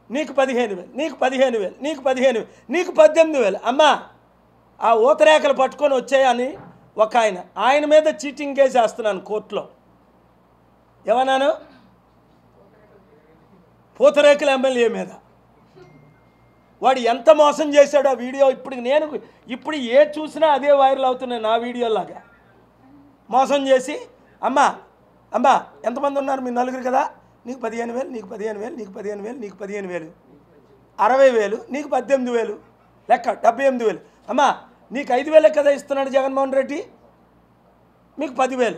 నీకు 15,000, నీకు 15,000, నీకు 15,000, నీకు 18,000. అమ్మా ఆ ఊతరేఖలు పట్టుకొని వచ్చాయని ఒక ఆయన మీద చీటింగ్ కేసు వేస్తున్నాను కోర్టులో. ఏమన్నాను? పూతరేకుల ఎమ్మెల్యే మీద. వాడు ఎంత మోసం చేశాడో ఆ వీడియో ఇప్పుడు ఏ చూసినా అదే వైరల్ అవుతున్నాయి నా వీడియోలాగా. మోసం చేసి అమ్మా ఎంతమంది ఉన్నారు మీ నలుగురు కదా, నీకు 15,000, నీకు 15,000, నీకు 15,000, నీకు 15,000, 60,000, నీకు 18,000, లెక్క 78,000. అమ్మా నీకు 5,000 కదా ఇస్తున్నాడు జగన్మోహన్ రెడ్డి, మీకు 10,000.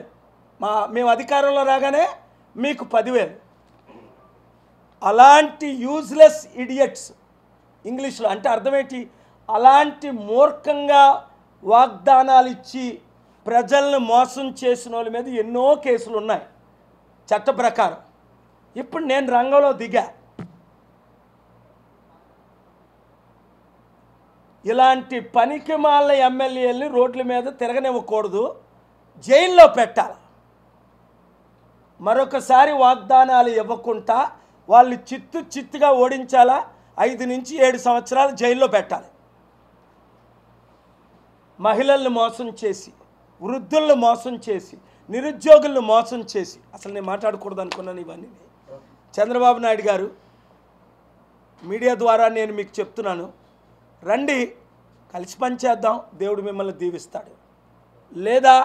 మేము అధికారంలో రాగానే మీకు 10,000. అలాంటి యూజ్లెస్ ఇడియట్స్, ఇంగ్లీష్లో అంటే అర్థమేంటి, అలాంటి మూర్ఖంగా వాగ్దానాలు ఇచ్చి ప్రజలను మోసం చేసిన వాళ్ళ మీద ఎన్నో కేసులు ఉన్నాయి చట్ట ప్రకారం. ఇప్పుడు నేను రంగంలో దిగా. ఇలాంటి పనికిమాల ఎమ్మెల్యేలని రోడ్ల మీద తిరగనివ్వకూడదు, జైల్లో పెట్టాలి. మరొకసారి వాగ్దానాలు ఇవ్వకుండా వాళ్ళు చిత్తుగా ఓడించాలా. 5 నుంచి 7 సంవత్సరాలు జైల్లో పెట్టాలి. మహిళల్ని మోసం చేసి, వృద్ధులను మోసం చేసి, నిరుద్యోగులను మోసం చేసి, అసలు నేను మాట్లాడకూడదు అనుకున్నాను ఇవన్నీ. చంద్రబాబు నాయుడు గారు మీడియా ద్వారా నేను మీకు చెప్తున్నాను, రండి కలిసి పనిచేద్దాం, దేవుడు మిమ్మల్ని దీవిస్తాడు. లేదా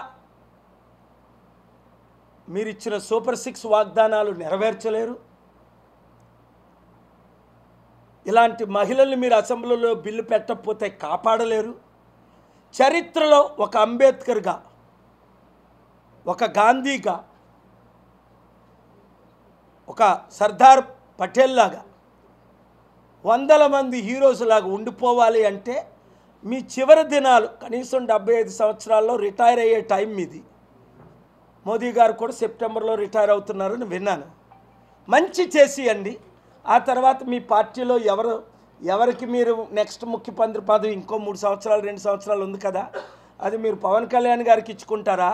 మీరు ఇచ్చిన సూపర్ 6 వాగ్దానాలు నెరవేర్చలేరు. ఇలాంటి మహిళల్ని మీరు అసెంబ్లీలో బిల్లు పెట్టకపోతే కాపాడలేరు. చరిత్రలో ఒక అంబేద్కర్గా, ఒక గాంధీగా, ఒక సర్దార్ పటేల్ లాగా, 100 మంది హీరోస్ లాగా ఉండిపోవాలి అంటే మీ చివరి దినాలు కనీసం 75 సంవత్సరాల్లో రిటైర్ అయ్యే టైం మీది. మోదీ గారు కూడా సెప్టెంబర్లో రిటైర్ అవుతున్నారని విన్నాను. మంచి చేసియండి. ఆ తర్వాత మీ పార్టీలో ఎవరికి మీరు నెక్స్ట్ ముఖ్యమంత్రి పదవి ఇంకో 3 సంవత్సరాలు 2 సంవత్సరాలు ఉంది కదా, అది మీరు పవన్ కళ్యాణ్ గారికి ఇచ్చుకుంటారా,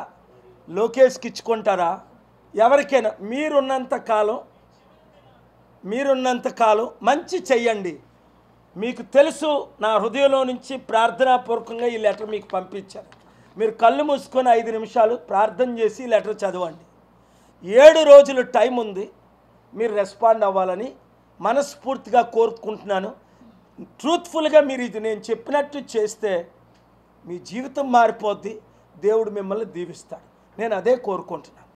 లోకేష్కి ఇచ్చుకుంటారా, ఎవరికైనా మీరున్నంత కాలం మంచి చెయ్యండి. మీకు తెలుసు, నా హృదయంలో నుంచి ప్రార్థనాపూర్వకంగా ఈ లెటర్ మీకు పంపించాను. మీరు కళ్ళు మూసుకొని 5 నిమిషాలు ప్రార్థన చేసి ఈ లెటర్ చదవండి. 7 రోజులు టైం ఉంది, మీరు రెస్పాండ్ అవ్వాలని మనస్ఫూర్తిగా కోరుకుంటున్నాను. ట్రూత్ఫుల్గా మీరు ఇది నేను చెప్పినట్టు చేస్తే మీ జీవితం మారిపోద్ది, దేవుడు మిమ్మల్ని దీవిస్తాడు. నేను అదే కోరుకుంటున్నాను.